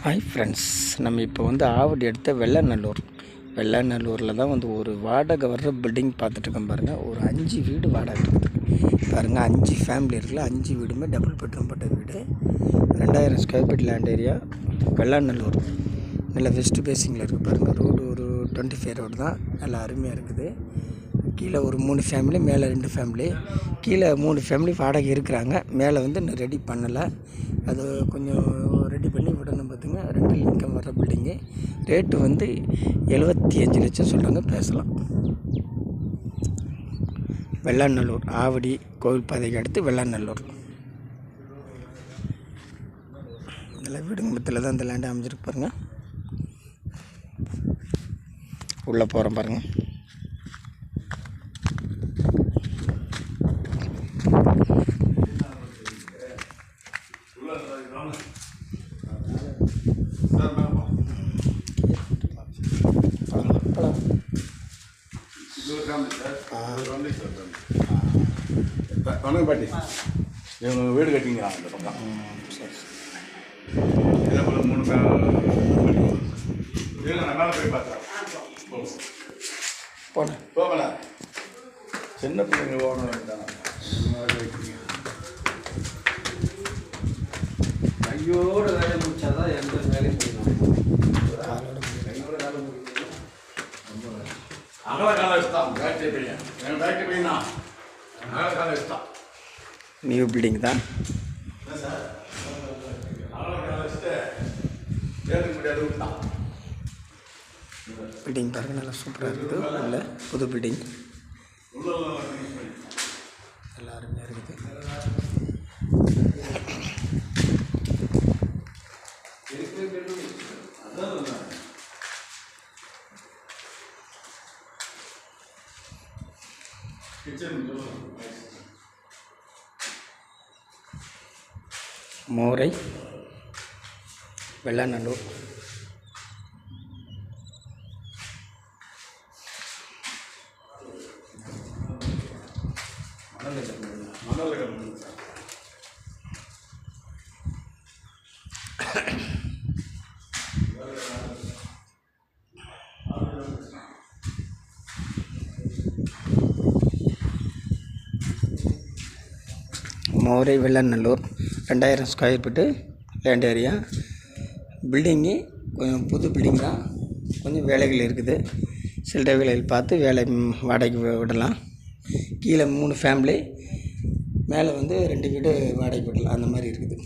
Hi friends, நம்ம இப்போ வந்து ஆவடி எடுத்த வெள்ளநல்லூரில் தான் வந்து ஒரு வாடகை வர்ற பில்டிங் பார்த்துட்ருக்கோம் பாருங்கள். ஒரு 5 வீடு வாடகை இருக்குது பாருங்கள். 5 ஃபேமிலி இருக்குல்ல, 5 வீடுமே டபுள் பெட்ரூம் பட்ட வீடு. 2000 ஸ்கொயர் ஃபீட் லேண்ட் ஏரியா, வெள்ளநல்லூர். நல்லா வெஸ்ட் பேசிங்கில் இருக்குது பாருங்கள். ரோடு ஒரு 25 ரோடு தான், நல்லா அருமையாக இருக்குது. கீழே ஒரு 3 ஃபேமிலி, மேலே 2 ஃபேமிலி. கீழே 3 ஃபேமிலி வாடகை இருக்கிறாங்க. மேலே வந்து இன்னும் ரெடி பண்ணலை, அது கொஞ்சம் ரெடி பண்ணி விடணும் பார்த்துங்க. 2 இன்கம் வர்ற பில்டிங்கு. ரேட்டு வந்து 75 லட்சம் சொல்கிறாங்க, பேசலாம். வெள்ளநல்லூர், ஆவடி கோவில் பாதைக்கு அடுத்து வெள்ளநல்லூர். இதில் வீடுங்கத்தில் தான் இந்த லேண்டு அமைஞ்சிருக்கு பாருங்கள். உள்ளே போகிறோம் பாருங்கள். வணக்கம் பாட்டி, இவங்க வீடு கட்டிங்கிறாங்க இந்த பக்கம். சரி, இதே போல் 3 நான் மேலே போய் பார்த்தேன். போகல சின்ன பிள்ளைங்க ஓடணும் வேண்டாம். கையோட வேலை முடிச்சாதான் எந்த வேலையும் செய்யணும். அகல காலம் வச்சுதான் பேட்டரி பையன், என் பேட்டரி பையன் தான். அகல காலம் வச்சுதான், நியூ பில்டிங் தான். சார். அகல காலம் வச்சுட்டு ஏற்றுக்க முடியாது விட்டான். பில்டிங் பாருங்கள், நல்லா சூப்பராக இருக்குது. உள்ள புது பில்டிங் நல்லா அருமையாக இருக்குது. மோரை, வெள்ளநல்லூர். மணல் கட்டணும் sir. Morai, Vellanallur. 2000 square feet land area. Building கொஞ்சம் புது பில்டிங் தான், கொஞ்சம் வேலைகள் இருக்குது. சில்லறை வேலைகள் பார்த்து வேலை வாடகைக்கு விடலாம். கீழே 3 ஃபேமிலி, மேலே வந்து 2 வீடு வாடகை விடலாம், அந்த மாதிரி இருக்குது.